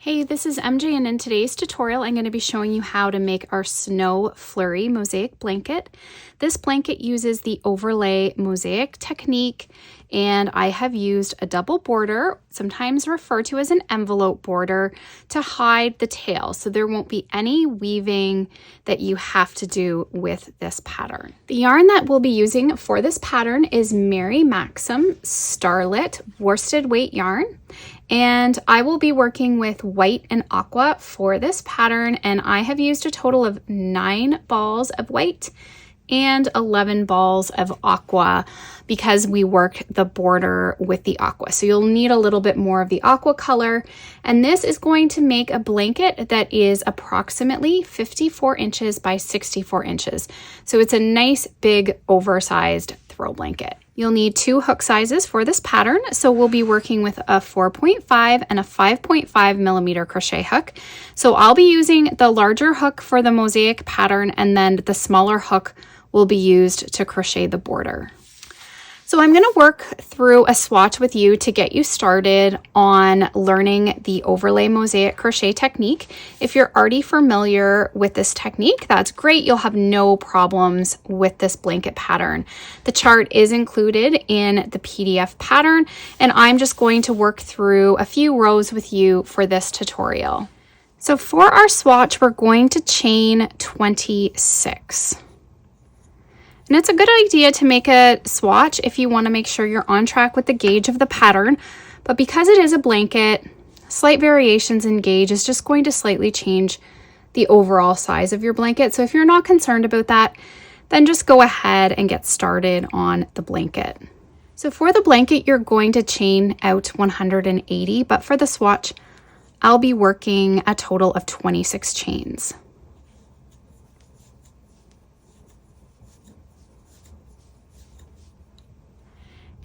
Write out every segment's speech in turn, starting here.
Hey, this is MJ, and in today's tutorial I'm going to be showing you how to make our Snow Flurry Mosaic Blanket. This blanket uses the overlay mosaic technique, and I have used a double border, sometimes referred to as an envelope border, to hide the tail, so there won't be any weaving that you have to do with this pattern. The yarn that we'll be using for this pattern is Mary Maxim Starlit worsted weight yarn. And I will be working with white and aqua for this pattern, and I have used a total of 9 balls of white and 11 balls of aqua because we work the border with the aqua. So you'll need a little bit more of the aqua color, and this is going to make a blanket that is approximately 54 inches by 64 inches. So it's a nice big oversized throw blanket. You'll need 2 hook sizes for this pattern, so we'll be working with a 4.5 and a 5.5 millimeter crochet hook. So I'll be using the larger hook for the mosaic pattern, and then the smaller hook will be used to crochet the border. So I'm going to work through a swatch with you to get you started on learning the overlay mosaic crochet technique. If you're already familiar with this technique, that's great. You'll have no problems with this blanket pattern. The chart is included in the PDF pattern, and I'm just going to work through a few rows with you for this tutorial. So for our swatch, we're going to chain 26. And it's a good idea to make a swatch if you want to make sure you're on track with the gauge of the pattern, but because it is a blanket, slight variations in gauge is just going to slightly change the overall size of your blanket. So if you're not concerned about that, then just go ahead and get started on the blanket. So for the blanket, you're going to chain out 180, but for the swatch, I'll be working a total of 26 chains.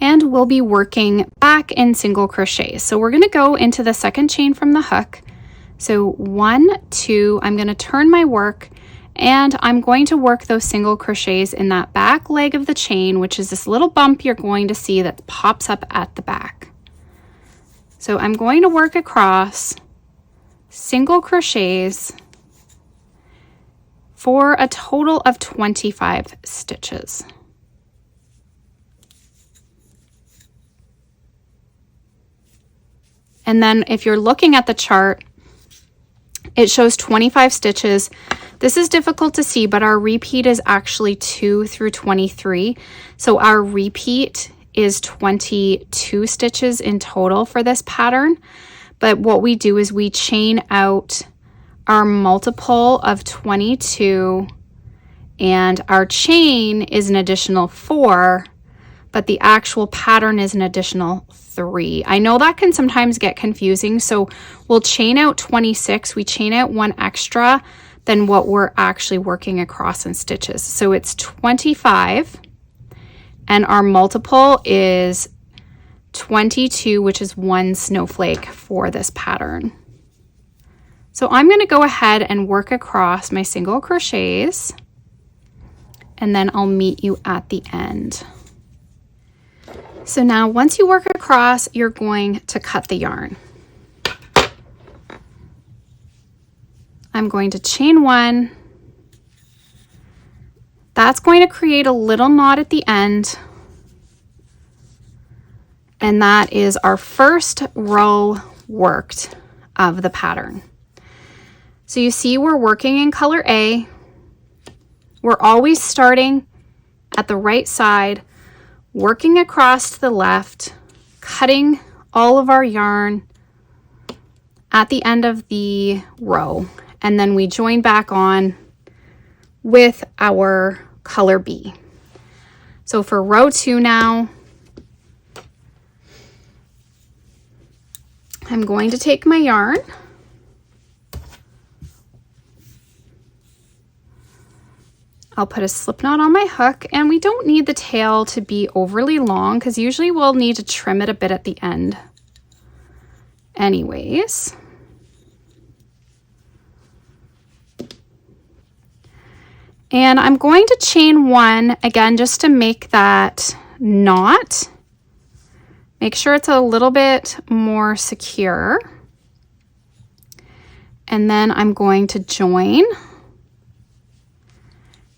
And we'll be working back in single crochet. So we're going to go into the second chain from the hook. So 1, 2, I'm going to turn my work, and I'm going to work those single crochets in that back leg of the chain, which is this little bump you're going to see that pops up at the back. So I'm going to work across single crochets for a total of 25 stitches. And then if you're looking at the chart, it shows 25 stitches. This is difficult to see, but our repeat is actually 2 through 23. So our repeat is 22 stitches in total for this pattern. But what we do is we chain out our multiple of 22, and our chain is an additional 4, but the actual pattern is an additional 3. I know that can sometimes get confusing, so we'll chain out 26. We chain out 1 extra than what we're actually working across in stitches. So it's 25, and our multiple is 22, which is 1 snowflake for this pattern. So I'm going to go ahead and work across my single crochets, and then I'll meet you at the end. So now once you work across, you're going to cut the yarn. I'm going to chain 1. That's going to create a little knot at the end. And that is our first row worked of the pattern. So you see we're working in color A. We're always starting at the right side, working across to the left, cutting all of our yarn at the end of the row, and then we join back on with our color B. So for row 2 now, I'm going to take my yarn, I'll put a slip knot on my hook, and we don't need the tail to be overly long because usually we'll need to trim it a bit at the end anyways. And I'm going to chain 1 again just to make that knot. Make sure it's a little bit more secure. and then I'm going to join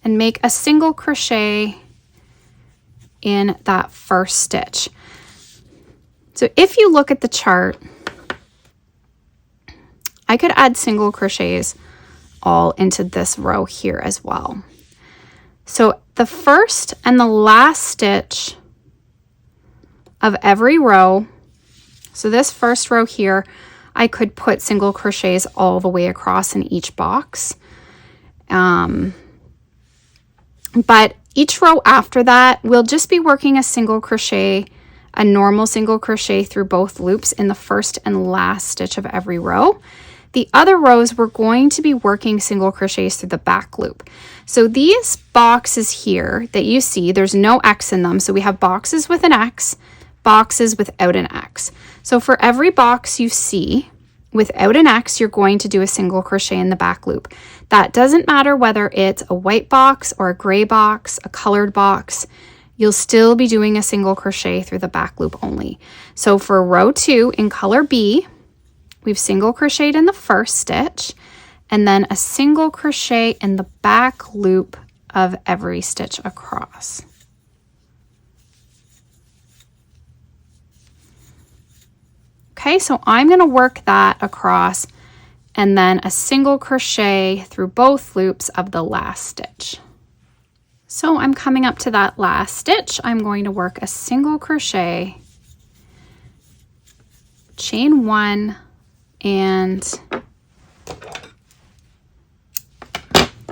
and make a single crochet in that first stitch. So if you look at the chart, I could add single crochets all into this row here as well. So the first and the last stitch of every row, so this first row here, I could put single crochets all the way across in each box. But each row after that, we'll just be working a single crochet, a normal single crochet through both loops in the first and last stitch of every row. The other rows, we're going to be working single crochets through the back loop. So these boxes here that you see, there's no X in them. So we have boxes with an X, boxes without an X. So for every box you see without an X, you're going to do a single crochet in the back loop. That doesn't matter whether it's a white box or a gray box, a colored box, you'll still be doing a single crochet through the back loop only. So for row 2 in color B, we've single crocheted in the first stitch and then a single crochet in the back loop of every stitch across. Okay, so I'm going to work that across and then a single crochet through both loops of the last stitch. So I'm coming up to that last stitch. I'm going to work a single crochet, chain 1, and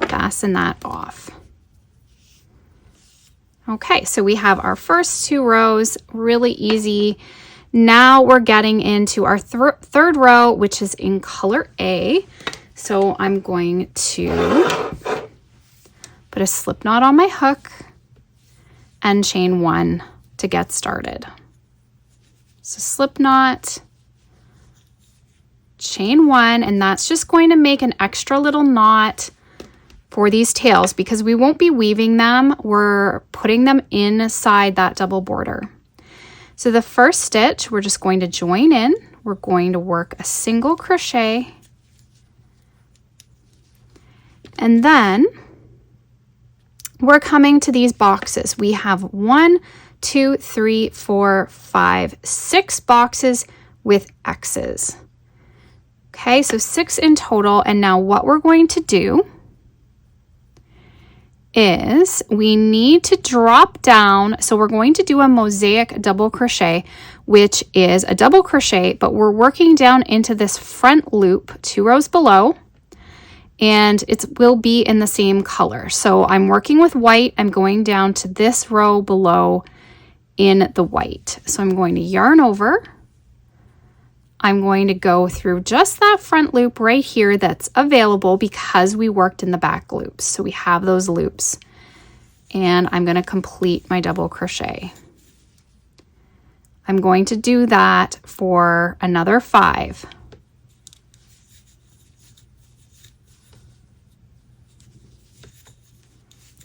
fasten that off. Okay, so we have our first 2 rows, really easy. Now we're getting into our third row, which is in color A. So I'm going to put a slip knot on my hook and chain 1 to get started. So slip knot, chain 1, and that's just going to make an extra little knot for these tails because we won't be weaving them. We're putting them inside that double border. So the first stitch, we're just going to join in. We're going to work a single crochet. And then we're coming to these boxes. We have 1, 2, 3, 4, 5, 6 boxes with X's. Okay, so 6 in total. And now what we're going to do is we need to drop down. So we're going to do a mosaic double crochet, which is a double crochet, but we're working down into this front loop 2 rows below, and it will be in the same color. So I'm working with white. I'm going down to this row below in the white. So I'm going to yarn over. I'm going to go through just that front loop right here that's available because we worked in the back loops. So we have those loops. And I'm going to complete my double crochet. I'm going to do that for another 5.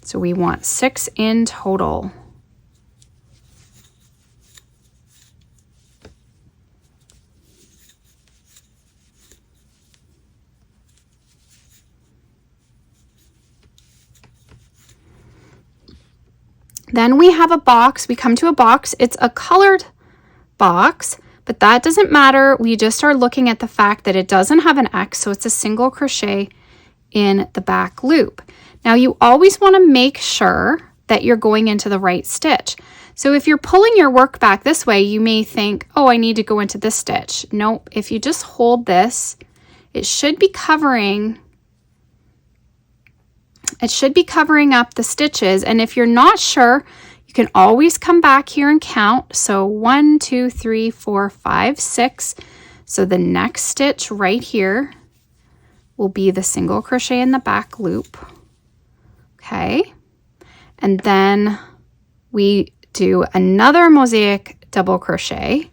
So we want 6 in total. Then we have a box. We come to a box. It's a colored box, but that doesn't matter. We just are looking at the fact that it doesn't have an X, so it's a single crochet in the back loop. Now you always want to make sure that you're going into the right stitch. So if you're pulling your work back this way, you may think, oh, I need to go into this stitch. Nope, if you just hold this, it should be covering up the stitches. And if you're not sure, you can always come back here and count. So 1, 2, 3, 4, 5, 6. So the next stitch right here will be the single crochet in the back loop. Okay. And then we do another mosaic double crochet.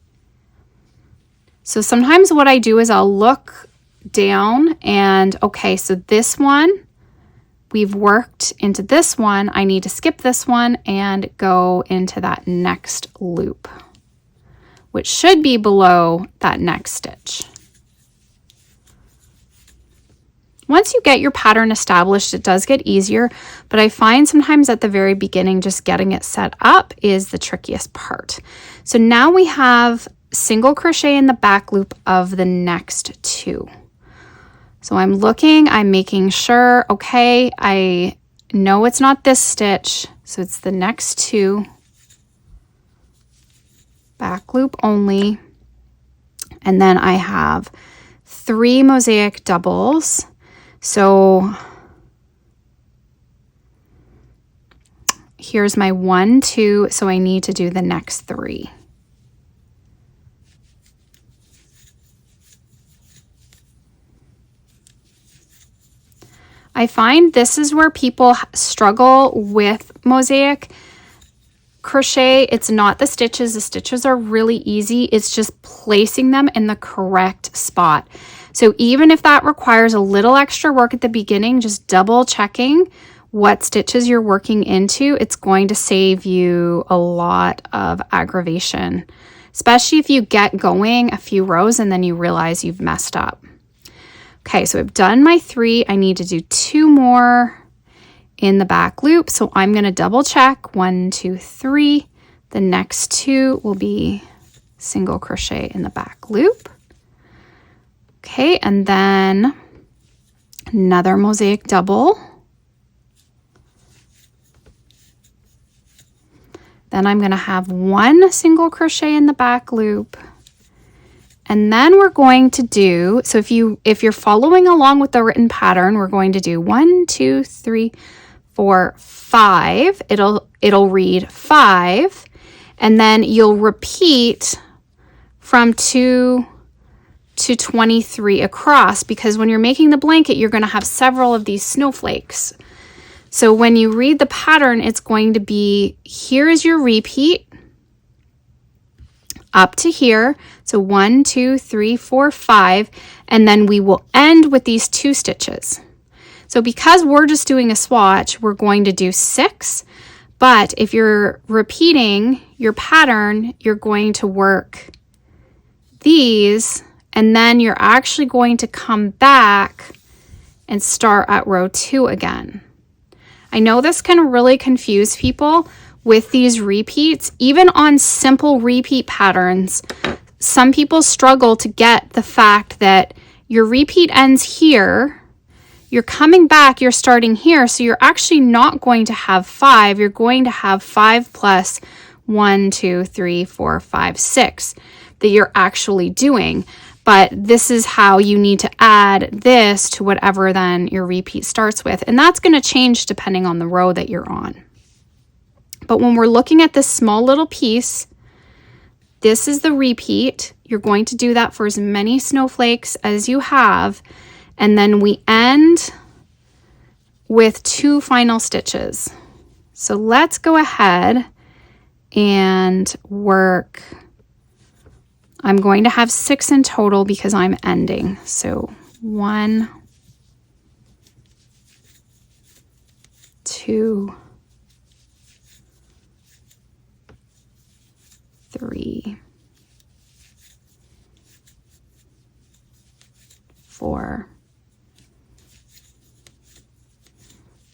So sometimes what I do is I'll look down and okay, so this one, we've worked into this one. I need to skip this one and go into that next loop, which should be below that next stitch. Once you get your pattern established, it does get easier, but I find sometimes at the very beginning, just getting it set up is the trickiest part. So now we have single crochet in the back loop of the next 2. So I'm looking, I'm making sure, okay, I know it's not this stitch, so it's the next 2. Back loop only. And then I have 3 mosaic doubles. So here's my 1, 2, so I need to do the next 3. I find this is where people struggle with mosaic crochet. It's not the stitches. The stitches are really easy. It's just placing them in the correct spot. So even if that requires a little extra work at the beginning, just double checking what stitches you're working into, it's going to save you a lot of aggravation, especially if you get going a few rows and then you realize you've messed up. Okay, so I've done my 3. I need to do 2 more in the back loop. So I'm going to double check 1, 2, 3. The next 2 will be single crochet in the back loop. Okay, and then another mosaic double. Then I'm going to have 1 single crochet in the back loop. And then we're going to do, so if you're following along with the written pattern, we're going to do 1, 2, 3, 4, 5. It'll read 5, and then you'll repeat from 2 to 23 across, because when you're making the blanket, you're going to have several of these snowflakes. So when you read the pattern, it's going to be, here is your repeat up to here. So 1, 2, 3, 4, 5, and then we will end with these 2 stitches. So because we're just doing a swatch, we're going to do 6, but if you're repeating your pattern, you're going to work these, and then you're actually going to come back and start at row 2 again. I know this can really confuse people with these repeats. Even on simple repeat patterns, some people struggle to get the fact that your repeat ends here, you're coming back, you're starting here, so you're actually not going to have 5, you're going to have 5 plus 1, 2, 3, 4, 5, 6 that you're actually doing. But this is how you need to add this to whatever then your repeat starts with. And that's going to change depending on the row that you're on. But when we're looking at this small little piece, this is the repeat. You're going to do that for as many snowflakes as you have. And then we end with 2 final stitches. So let's go ahead and work. I'm going to have 6 in total because I'm ending. So 1, 2, 3, 4,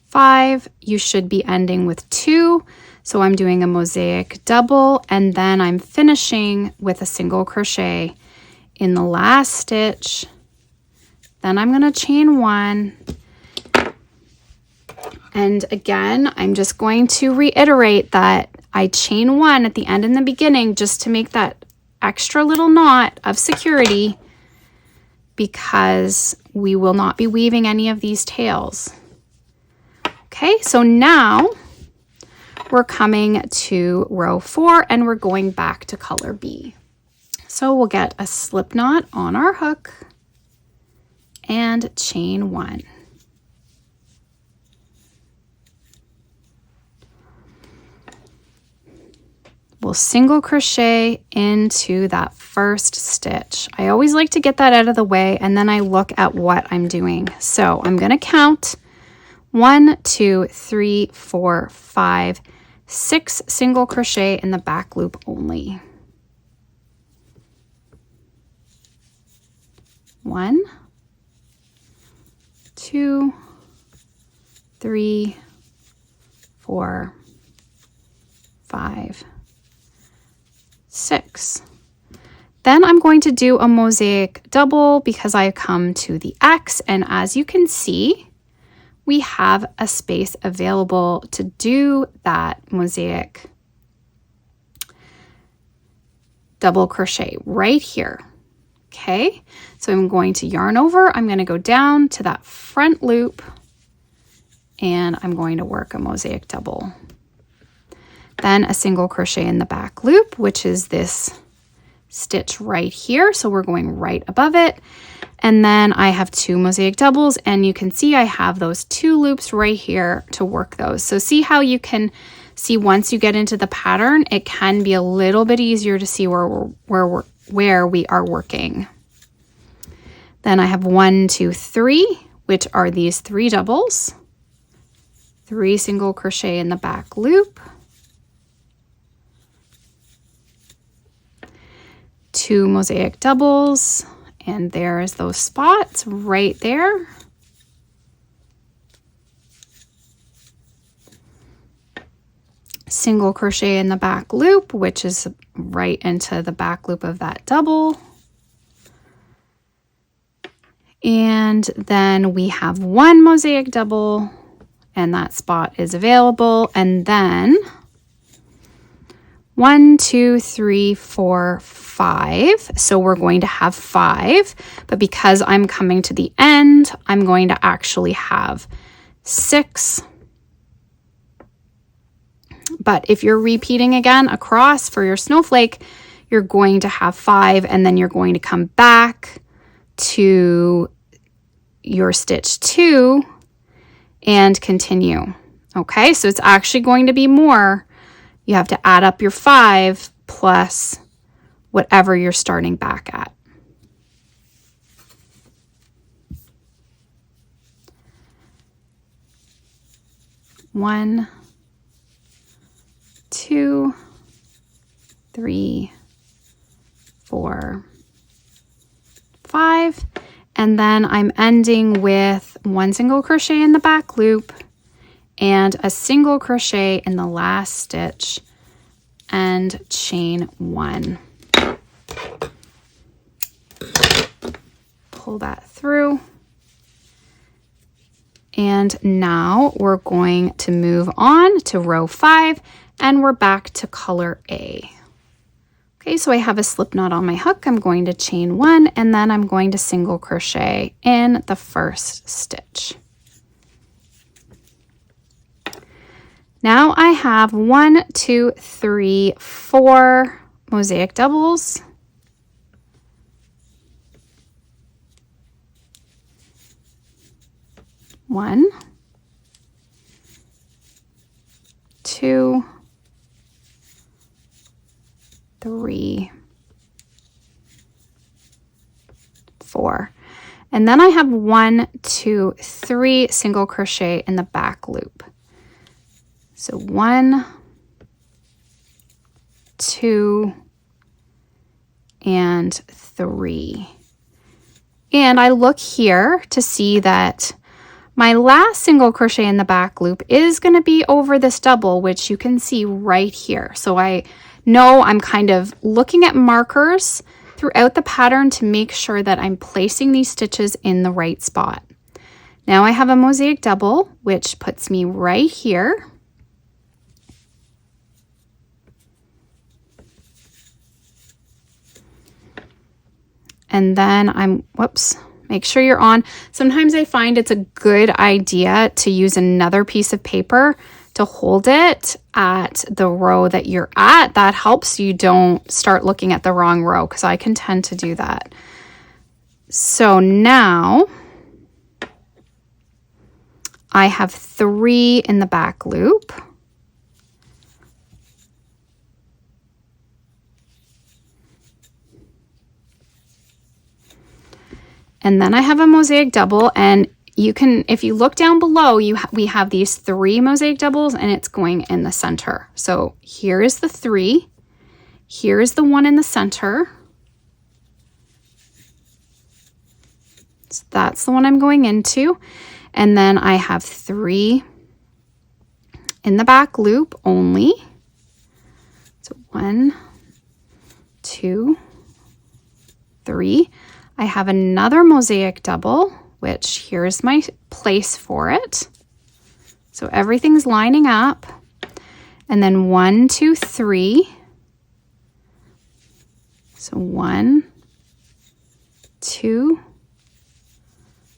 5. You should be ending with 2. So I'm doing a mosaic double, and then I'm finishing with a single crochet in the last stitch. Then I'm going to chain 1. And again, I'm just going to reiterate that I chain 1 at the end and the beginning just to make that extra little knot of security, because we will not be weaving any of these tails. Okay, so now we're coming to row 4 and we're going back to color B. So we'll get a slip knot on our hook and chain 1. We'll single crochet into that first stitch. I always like to get that out of the way, and then I look at what I'm doing. So I'm going to count 1, 2, 3, 4, 5, 6 single crochet in the back loop only. 1, 2, 3, 4, 5, 6. Then I'm going to do a mosaic double because I come to the X, and as you can see, we have a space available to do that mosaic double crochet right here. Okay, so I'm going to yarn over, I'm going to go down to that front loop, and I'm going to work a mosaic double. Then a single crochet in the back loop, which is this stitch right here. So we're going right above it. And then I have 2 mosaic doubles, and you can see I have those 2 loops right here to work those. So see how you can see once you get into the pattern, it can be a little bit easier to see where we are working. Then I have 1, 2, 3, which are these 3 doubles, 3 single crochet in the back loop, 2 mosaic doubles, and there's those spots right there. Single crochet in the back loop, which is right into the back loop of that double. And then we have 1 mosaic double, and that spot is available. And then 1, 2, 3, 4, 5. So we're going to have 5, but because I'm coming to the end, I'm going to actually have 6. But if you're repeating again across for your snowflake, you're going to have 5, and then you're going to come back to your stitch 2 and continue. Okay, so it's actually going to be more. You have to add up your 5 plus whatever you're starting back at. One, 2, 3, 4, 5, and then I'm ending with 1 single crochet in the back loop and a single crochet in the last stitch and chain 1. Pull that through. And now we're going to move on to row 5, and we're back to color A. Okay, so I have a slip knot on my hook. I'm going to chain 1, and then I'm going to single crochet in the first stitch. Now I have 1, 2, 3, 4 mosaic doubles. One, 2, 3, 4. And then I have 1, 2, 3 single crochet in the back loop. So 1, 2, and 3. And I look here to see that my last single crochet in the back loop is going to be over this double, which you can see right here. So I know I'm kind of looking at markers throughout the pattern to make sure that I'm placing these stitches in the right spot. Now I have a mosaic double, which puts me right here. And then make sure you're on. Sometimes I find it's a good idea to use another piece of paper to hold it at the row that you're at. That helps you don't start looking at the wrong row, because I can tend to do that. So now I have 3 in the back loop. And then I have a mosaic double, and you can, if you look down below, we have these 3 mosaic doubles, and it's going in the center. So here is the 3, here is the 1 in the center. So that's the one I'm going into. And then I have 3 in the back loop only. So 1, 2, 3. I have another mosaic double, which here's my place for it. So everything's lining up. And then 1, 2, 3. So 1, 2,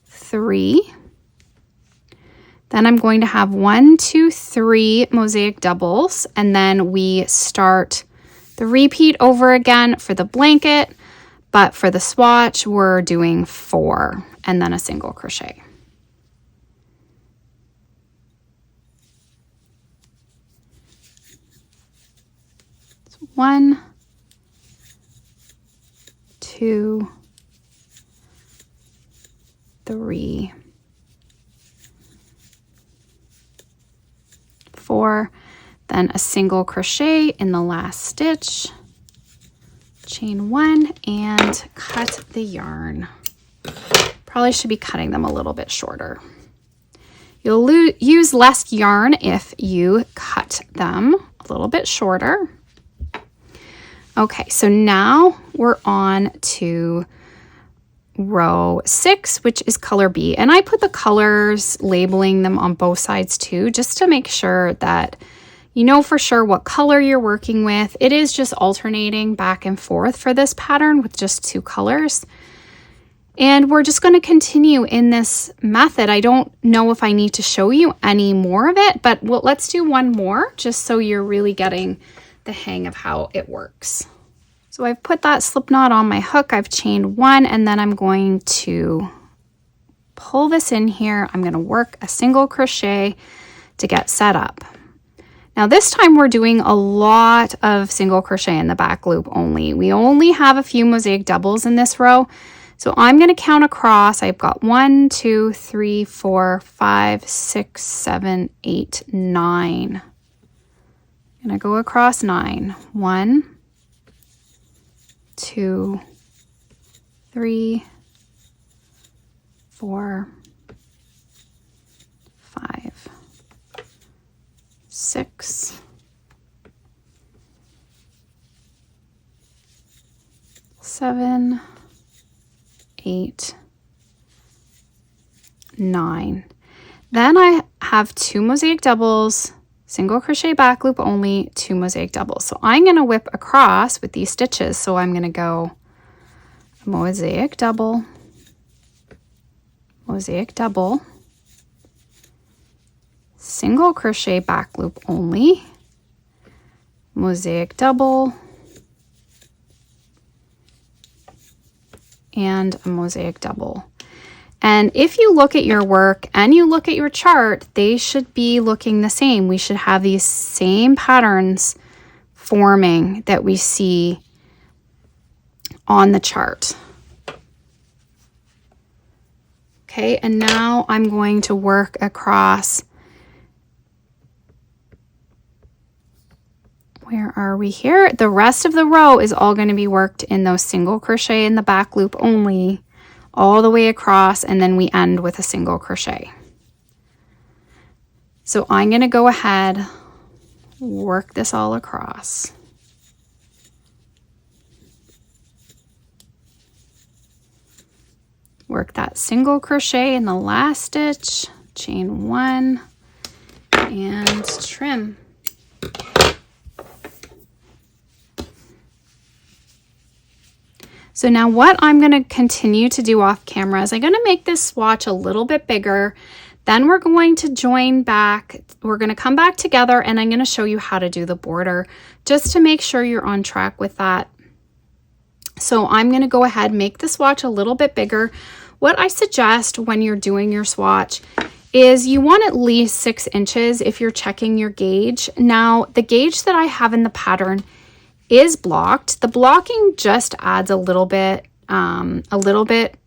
3. Then I'm going to have 1, 2, 3 mosaic doubles, and then we start the repeat over again for the blanket, but for the swatch, we're doing 4 and then a single crochet. So 1, 2, 3, 4, then a single crochet in the last stitch, chain 1, and cut the yarn. Probably should be cutting them a little bit shorter. You'll use less yarn if you cut them a little bit shorter. Okay, so now we're on to row 6, which is color B, and I put the colors, labeling them on both sides too, just to make sure that you know for sure what color you're working with. It is just alternating back and forth for this pattern with just 2 colors. And we're just going to continue in this method. I don't know if I need to show you any more of it, but let's do one more just so you're really getting the hang of how it works. So I've put that slip knot on my hook, I've chained 1, and then I'm going to pull this in here. I'm going to work a single crochet to get set up. Now this time we're doing a lot of single crochet in the back loop only. We only have a few mosaic doubles in this row. So I'm going to count across. I've got 1, 2, 3, 4, 5, 6, 7, 8, 9. I'm going to go across 9. 1, 2, 3, 4, 5, 6, 7, 8, 9. Then I have 2 mosaic doubles, single crochet back loop only, 2 mosaic doubles. So I'm going to whip across with these stitches. So I'm going to go mosaic double, single crochet back loop only, mosaic double, and a mosaic double. And if you look at your work and you look at your chart, they should be looking the same. We should have these same patterns forming that we see on the chart. Okay, and now I'm going to work across, where are we here? The rest of the row is all going to be worked in those single crochet in the back loop only, all the way across, and then we end with a single crochet. So I'm going to go ahead, work this all across. Work that single crochet in the last stitch, chain 1, and trim. So now what I'm going to continue to do off camera is I'm going to make this swatch a little bit bigger. Then we're going to join back. We're going to come back together and I'm going to show you how to do the border just to make sure you're on track with that. So I'm going to go ahead, make the swatch a little bit bigger. What I suggest when you're doing your swatch is you want at least 6 inches if you're checking your gauge. Now the gauge that I have in the pattern is blocked. The blocking just adds a little bit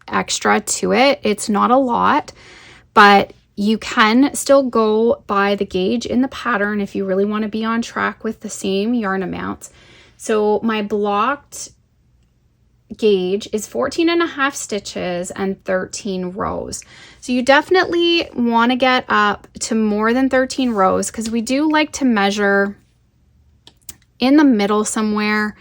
extra to it. It's not a lot, but you can still go by the gauge in the pattern if you really want to be on track with the same yarn amounts. So my blocked gauge is 14.5 stitches and 13 rows. So you definitely want to get up to more than 13 rows because we do like to measure in the middle somewhere.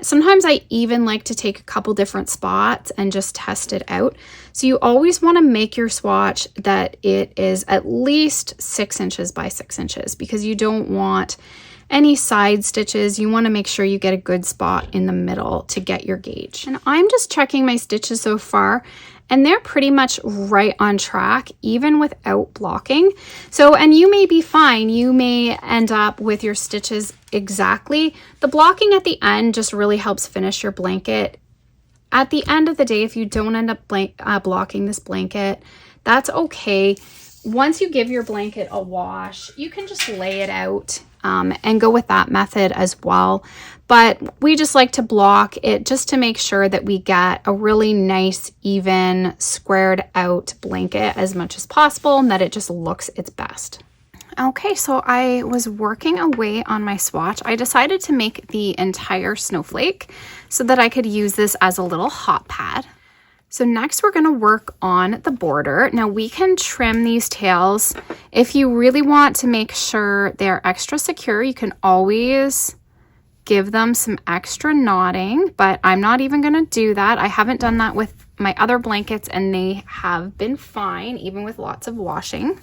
Sometimes I even like to take a couple different spots and just test it out. So you always want to make your swatch that it is at least 6 inches by 6 inches because you don't want any side stitches. You want to make sure you get a good spot in the middle to get your gauge. And I'm just checking my stitches so far, and they're pretty much right on track, even without blocking. So, and you may be fine. You may end up with your stitches exactly. The blocking at the end just really helps finish your blanket. At the end of the day, if you don't end up blocking this blanket, that's okay. Once you give your blanket a wash, you can just lay it out and go with that method as well. But we just like to block it just to make sure that we get a really nice, even, squared out blanket as much as possible and that it just looks its best. Okay, so I was working away on my swatch. I decided to make the entire snowflake so that I could use this as a little hot pad. So next we're going to work on the border. Now we can trim these tails. If you really want to make sure they're extra secure, you can always give them some extra knotting, but I'm not even going to do that. I haven't done that with my other blankets and they have been fine, even with lots of washing.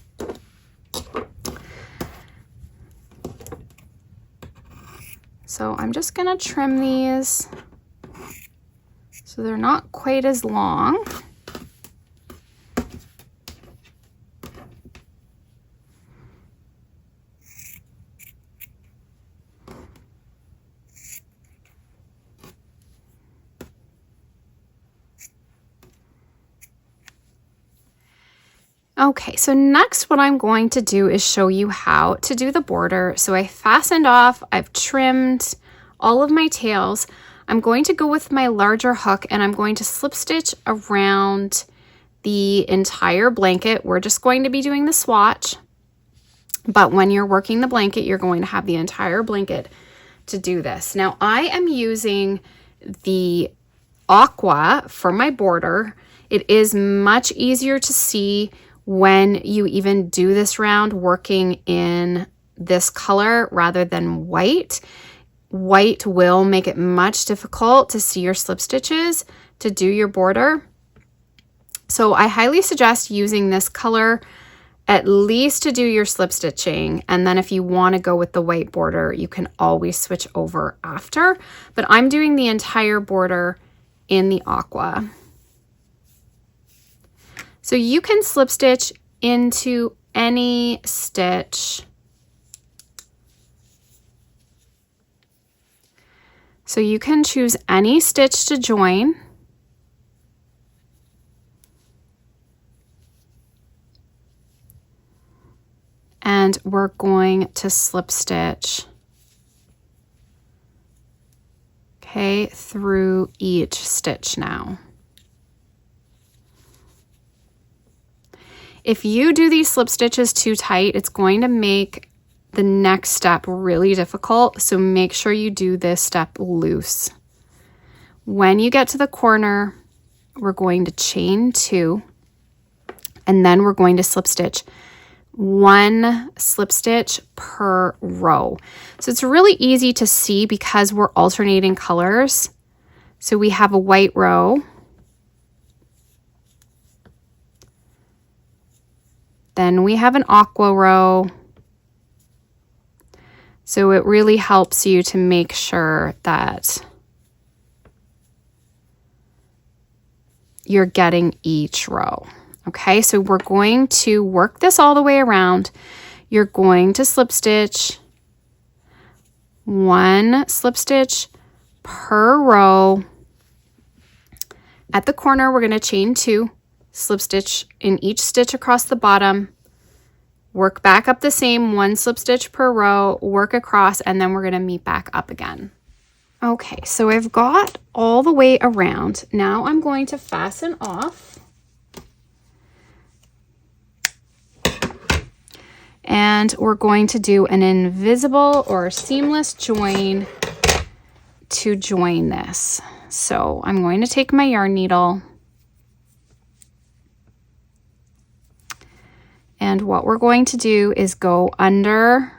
So I'm just going to trim these so they're not quite as long. Okay, so next what I'm going to do is show you how to do the border. So I fastened off, I've trimmed all of my tails. I'm going to go with my larger hook and I'm going to slip stitch around the entire blanket. We're just going to be doing the swatch, but when you're working the blanket, you're going to have the entire blanket to do this. Now I am using the aqua for my border. It is much easier to see when you even do this round working in this color rather than white. White will make it much difficult to see your slip stitches to do your border. So I highly suggest using this color at least to do your slip stitching. And then if you want to go with the white border, you can always switch over after. But I'm doing the entire border in the aqua. So you can slip stitch into any stitch. So you can choose any stitch to join. And we're going to slip stitch, okay, through each stitch now. If you do these slip stitches too tight, it's going to make the next step really difficult. So make sure you do this step loose. When you get to the corner, we're going to chain 2, and then we're going to slip stitch 1 slip stitch per row. So it's really easy to see because we're alternating colors. So we have a white row, then we have an aqua row. So it really helps you to make sure that you're getting each row. Okay, so we're going to work this all the way around. You're going to slip stitch 1 slip stitch per row. At the corner, we're going to chain 2, slip stitch in each stitch across the bottom, work back up the same 1 slip stitch per row, work across, and then we're going to meet back up again. Okay, so I've got all the way around. Now I'm going to fasten off. And we're going to do an invisible or seamless join to join this. So I'm going to take my yarn needle, and what we're going to do is go under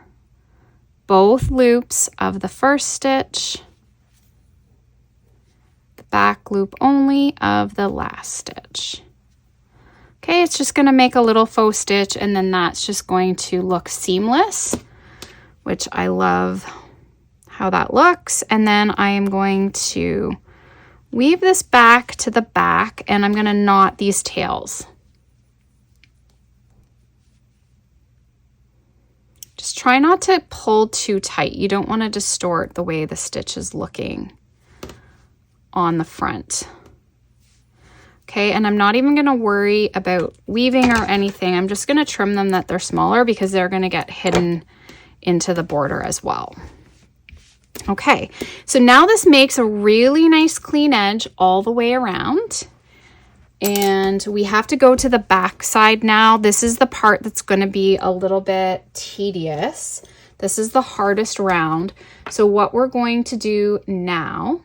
both loops of the first stitch, the back loop only of the last stitch. Okay, it's just going to make a little faux stitch, and then that's just going to look seamless, which I love how that looks. And then I am going to weave this back to the back, and I'm going to knot these tails. Just try not to pull too tight. You don't want to distort the way the stitch is looking on the front. Okay, and I'm not even going to worry about weaving or anything. I'm just going to trim them that they're smaller because they're going to get hidden into the border as well. Okay, so now this makes a really nice clean edge all the way around. And we have to go to the back side now. This is the part that's going to be a little bit tedious. This is the hardest round. So what we're going to do now,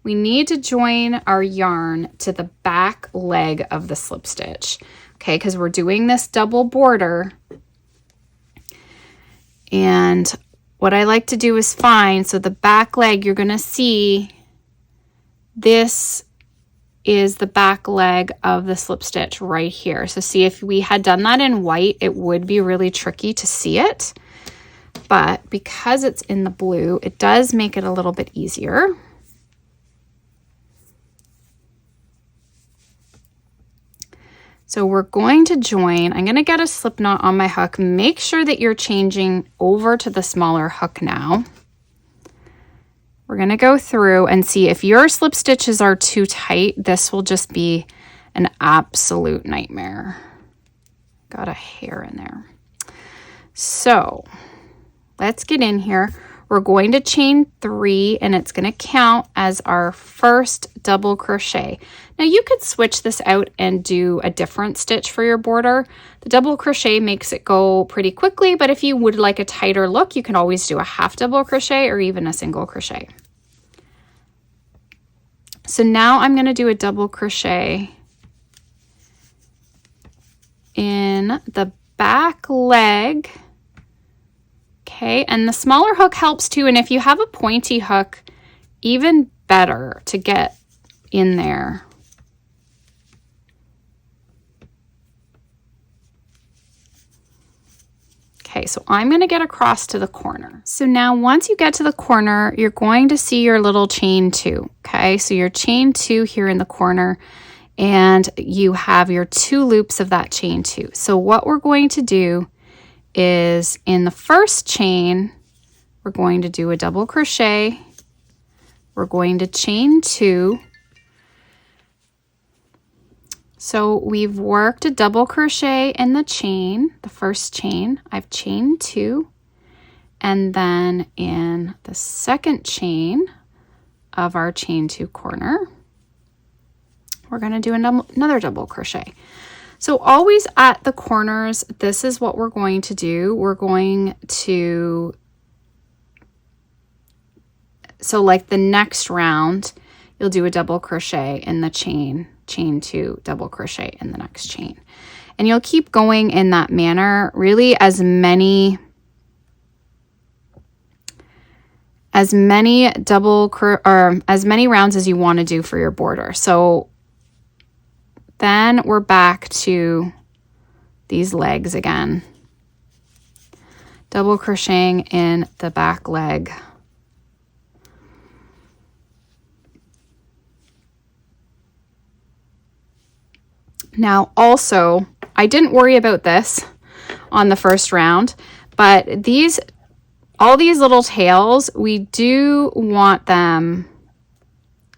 we need to join our yarn to the back leg of the slip stitch, okay, because we're doing this double border. And what I like to do is find, so the back leg, you're going to see this is the back leg of the slip stitch right here. So see, if we had done that in white, it would be really tricky to see it. But because it's in the blue, it does make it a little bit easier. So we're going to join, I'm going to get a slip knot on my hook. Make sure that you're changing over to the smaller hook now. We're going to go through and see if your slip stitches are too tight. This will just be an absolute nightmare. Got a hair in there. So let's get in here. We're going to chain 3, and it's going to count as our first double crochet. Now you could switch this out and do a different stitch for your border. The double crochet makes it go pretty quickly, but if you would like a tighter look, you can always do a half double crochet or even a single crochet. So now I'm going to do a double crochet in the back leg. Okay, and the smaller hook helps too, and if you have a pointy hook, even better to get in there. Okay, so I'm going to get across to the corner. So now once you get to the corner, you're going to see your little chain 2. Okay, so your chain 2 here in the corner, and you have your 2 loops of that chain 2. So what we're going to do is in the first chain, we're going to do a double crochet. We're going to chain 2. So we've worked a double crochet in the chain, the first chain. I've chained 2, and then in the second chain of our chain 2 corner, we're going to do another double crochet. So always at the corners, this is what we're going to do. We're going to, so like the next round, you'll do a double crochet in the chain 2, double crochet in the next chain. And you'll keep going in that manner, really as many rounds as you want to do for your border. So then we're back to these legs again. Double crocheting in the back leg. Now also, I didn't worry about this on the first round, but all these little tails, we do want them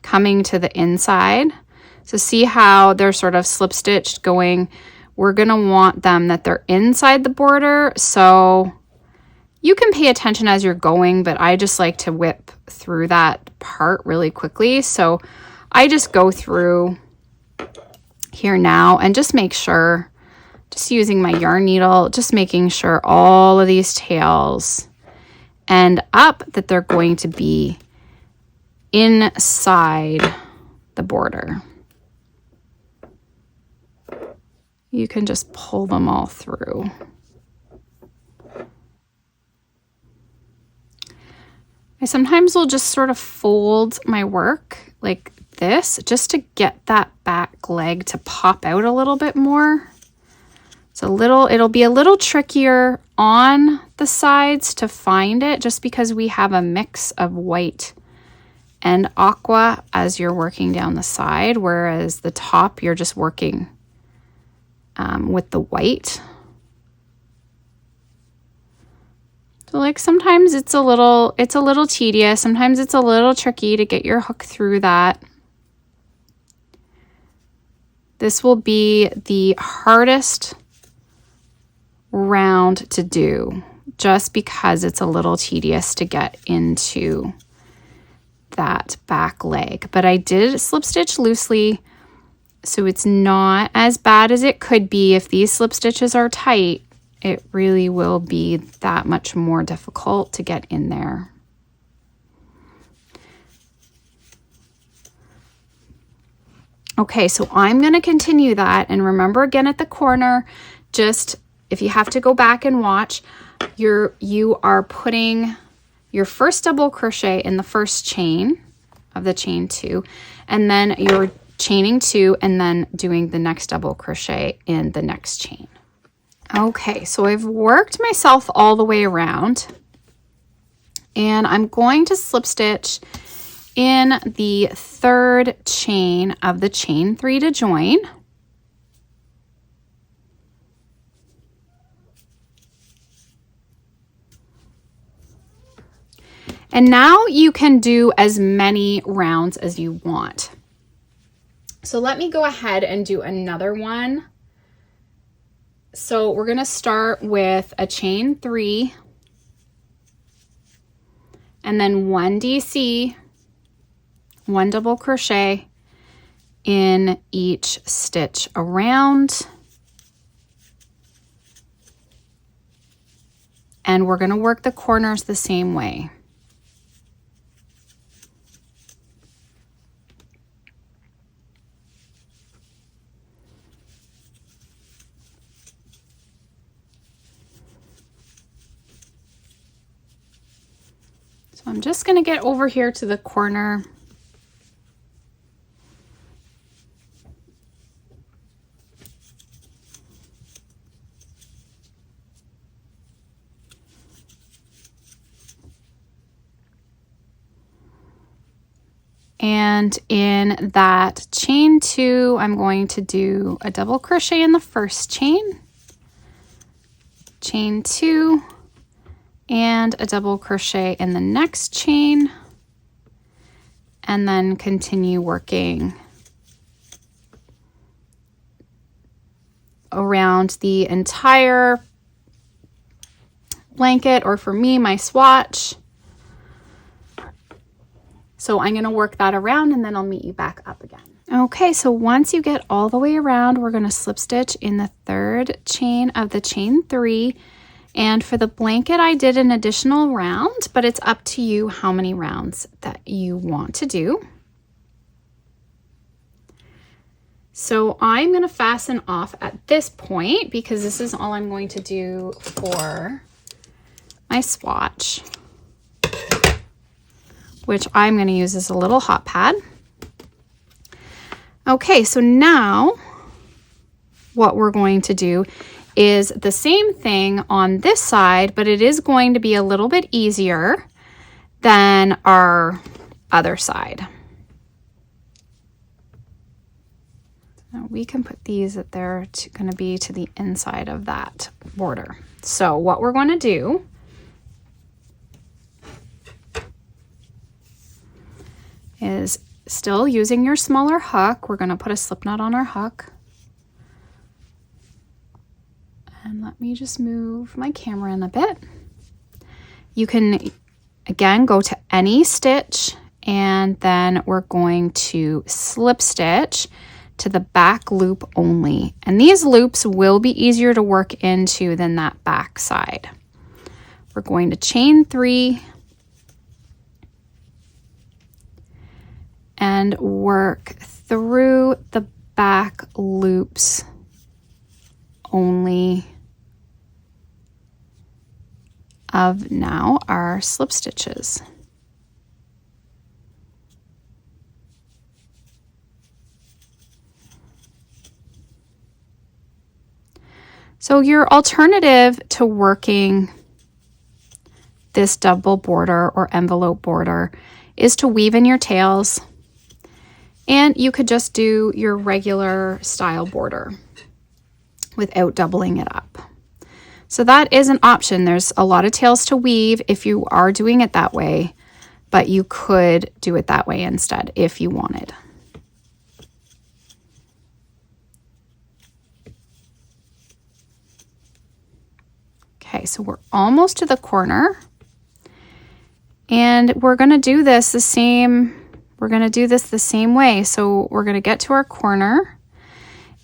coming to the inside. So see how they're sort of slip stitched going. We're going to want them that they're inside the border. So you can pay attention as you're going, but I just like to whip through that part really quickly. So I just go through here now and just make sure, just using my yarn needle, just making sure all of these tails end up that they're going to be inside the border. You can just pull them all through. I sometimes will just sort of fold my work like this just to get that back leg to pop out a little bit more. It'll be a little trickier on the sides to find it just because we have a mix of white and aqua as you're working down the side, whereas the top you're just working with the white. So like sometimes it's a little tedious, sometimes it's a little tricky to get your hook through that. This will be the hardest round to do just because it's a little tedious to get into that back leg. But I did slip stitch loosely, so it's not as bad as it could be. If these slip stitches are tight, it really will be that much more difficult to get in there. Okay, so I'm going to continue that, and remember again at the corner, just if you have to go back and watch, you are putting your first double crochet in the first chain of the chain 2, and then you're chaining 2 and then doing the next double crochet in the next chain. Okay, so I've worked myself all the way around, and I'm going to slip stitch in the 3rd chain of the chain 3 to join. And now you can do as many rounds as you want. So let me go ahead and do another one. So we're going to start with a chain 3 and then 1 DC, 1 double crochet in each stitch around. And we're going to work the corners the same way. So I'm just going to get over here to the corner. And in that chain 2, I'm going to do a double crochet in the first chain, chain 2, and a double crochet in the next chain, and then continue working around the entire blanket, or for me, my swatch. So I'm going to work that around and then I'll meet you back up again. Okay, so once you get all the way around, we're going to slip stitch in the 3rd chain of the chain 3. And for the blanket, I did an additional round, but it's up to you how many rounds that you want to do. So I'm going to fasten off at this point because this is all I'm going to do for my swatch, which I'm going to use as a little hot pad. Okay, so now what we're going to do is the same thing on this side, but it is going to be a little bit easier than our other side. Now we can put these that they're going to be to the inside of that border. So what we're going to do is, still using your smaller hook, we're going to put a slip knot on our hook. And let me just move my camera in a bit. You can, again, go to any stitch, and then we're going to slip stitch to the back loop only. And these loops will be easier to work into than that back side. we're going to chain 3 and work through the back loops only of now our slip stitches. So your alternative to working this double border or envelope border is to weave in your tails, and you could just do your regular style border without doubling it up. So that is an option. There's a lot of tails to weave if you are doing it that way, but you could do it that way instead if you wanted. Okay, so we're almost to the corner, and we're going to do this the same. We're going to do this the same way. So we're going to get to our corner,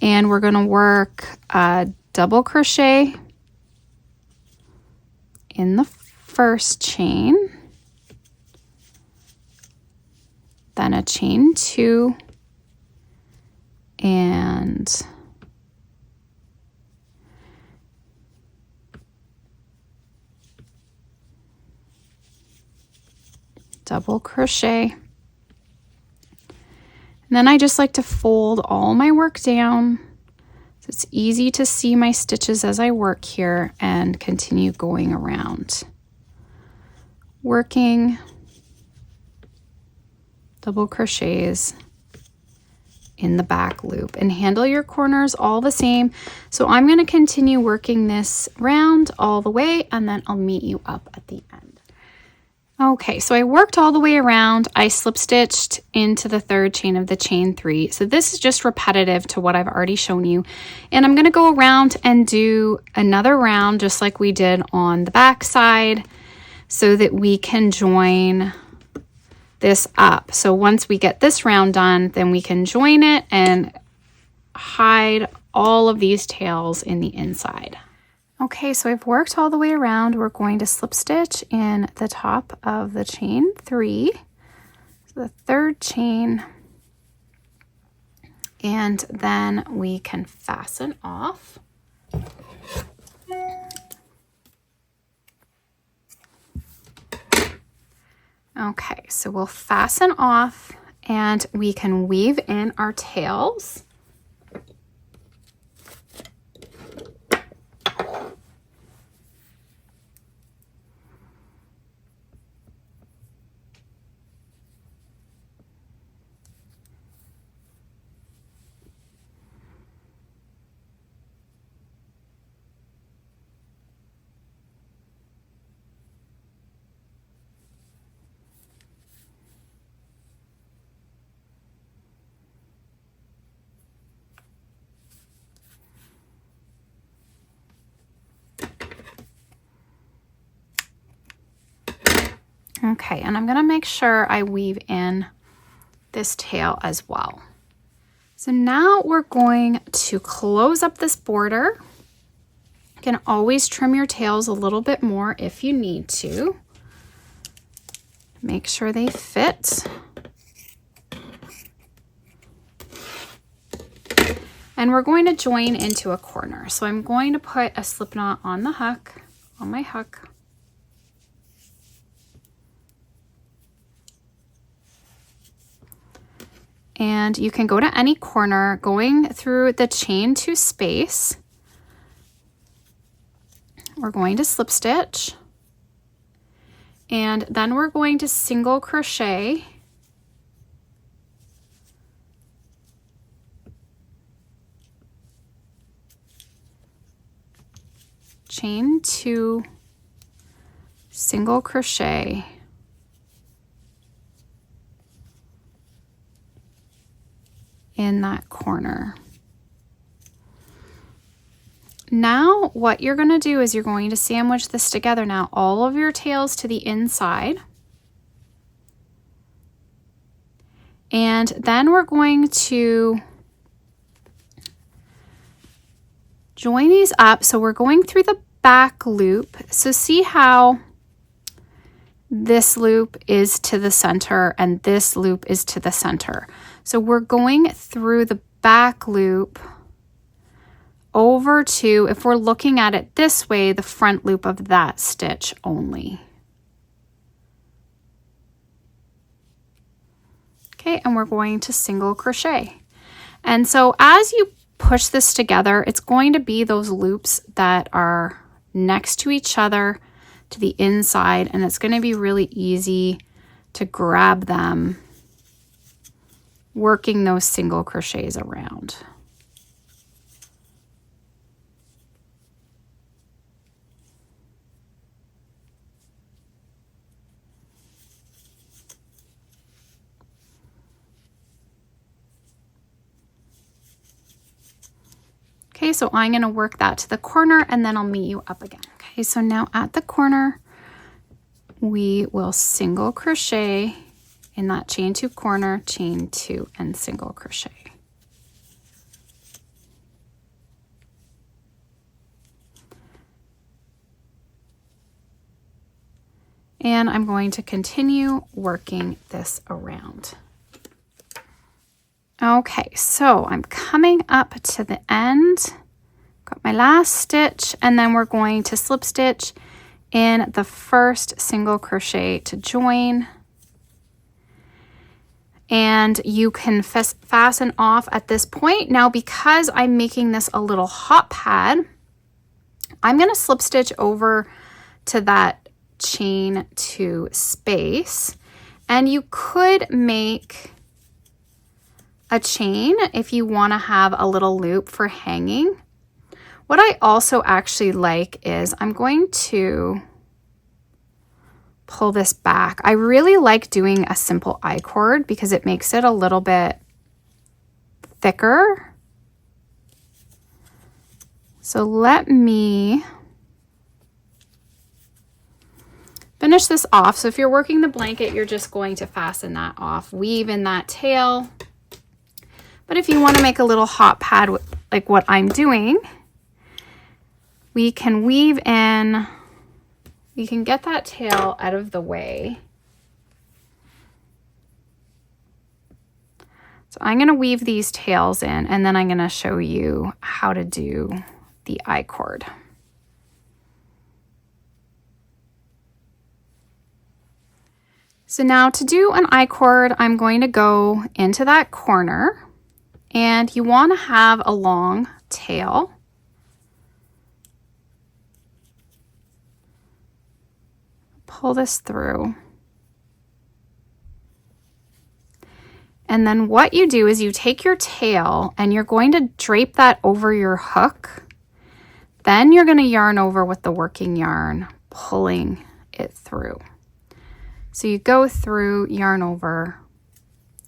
and we're going to work a double crochet in the first chain, then a chain 2, and double crochet. And then I just like to fold all my work down so it's easy to see my stitches as I work here, and continue going around, working double crochets in the back loop, and handle your corners all the same. So I'm going to continue working this round all the way, and then I'll meet you up at the end. Okay, so I worked all the way around. I slip stitched into the 3rd chain of the chain 3. So this is just repetitive to what I've already shown you. And I'm going to go around and do another round just like we did on the back side so that we can join this up. So once we get this round done, then we can join it and hide all of these tails in the inside. Okay, so I've worked all the way around. We're going to slip stitch in the top of the chain 3, so the 3rd chain, and then we can fasten off. Okay, so we'll fasten off, and we can weave in our tails. Okay, and I'm going to make sure I weave in this tail as well. So now we're going to close up this border. You can always trim your tails a little bit more if you need to. Make sure they fit. And we're going to join into a corner. So I'm going to put a slip knot on the hook, on my hook. And you can go to any corner, going through the chain 2 space. We're going to slip stitch, and then we're going to single crochet chain 2, single crochet, in that corner. Now what you're going to do is you're going to sandwich this together now, all of your tails to the inside. And then we're going to join these up. So we're going through the back loop. So see how this loop is to the center and this loop is to the center. So we're going through the back loop over to, if we're looking at it this way, the front loop of that stitch only. Okay, and we're going to single crochet. And so as you push this together, it's going to be those loops that are next to each other to the inside, and it's going to be really easy to grab them working those single crochets around. Okay, so I'm going to work that to the corner and then I'll meet you up again. Okay, so now at the corner, we will single crochet in that chain 2 corner, chain 2 and single crochet. And I'm going to continue working this around. Okay, so I'm coming up to the end, got my last stitch, and then we're going to slip stitch in the first single crochet to join. And you can fasten off at this point. Now, because I'm making this a little hot pad, I'm going to slip stitch over to that chain 2 space, and you could make a chain if you want to have a little loop for hanging. What I also actually like is I'm going to pull this back. I really like doing a simple I-cord because it makes it a little bit thicker. So let me finish this off. So if you're working the blanket, you're just going to fasten that off, weave in that tail. But if you want to make a little hot pad like what I'm doing, we can weave in, we can get that tail out of the way. So I'm going to weave these tails in, and then I'm going to show you how to do the I-cord. So now to do an I-cord, I'm going to go into that corner. And you want to have a long tail. Pull this through. And then what you do is you take your tail and you're going to drape that over your hook. Then you're going to yarn over with the working yarn, pulling it through. So you go through, yarn over,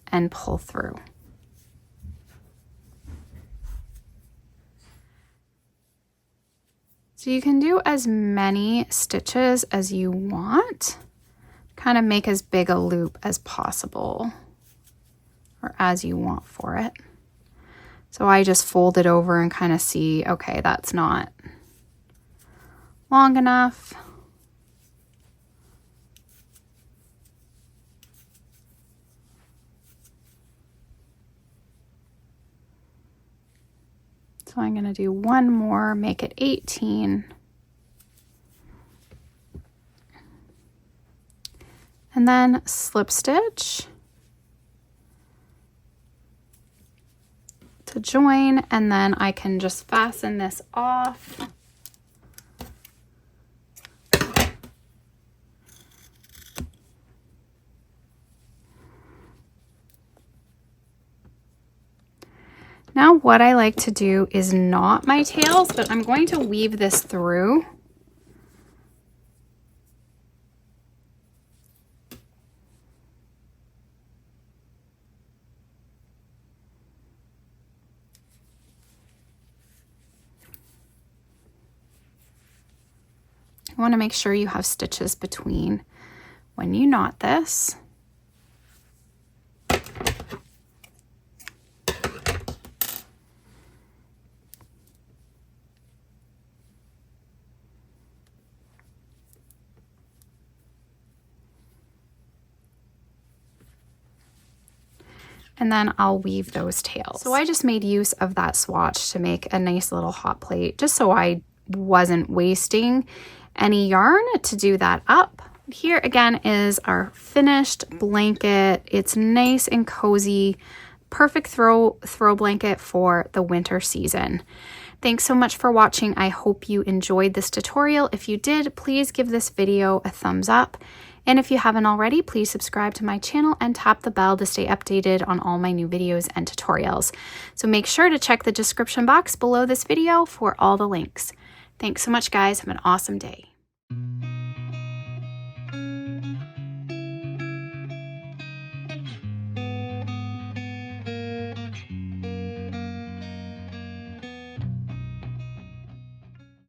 and pull through. So you can do as many stitches as you want, kind of make as big a loop as possible or as you want for it. So I just fold it over and kind of see, okay, that's not long enough. So I'm going to do one more, make it 18. And then slip stitch to join, and then I can just fasten this off. Now what I like to do is knot my tails, but I'm going to weave this through. You want to make sure you have stitches between when you knot this. and then I'll weave those tails. So I just made use of that swatch to make a nice little hot plate, just so I wasn't wasting any yarn to do that up. Here again is our finished blanket. It's nice and cozy, perfect throw blanket for the winter season. Thanks so much for watching. I hope you enjoyed this tutorial. If you did, please give this video a thumbs up. And if you haven't already, please subscribe to my channel and tap the bell to stay updated on all my new videos and tutorials. So make sure to check the description box below this video for all the links. Thanks so much, guys. Have an awesome day.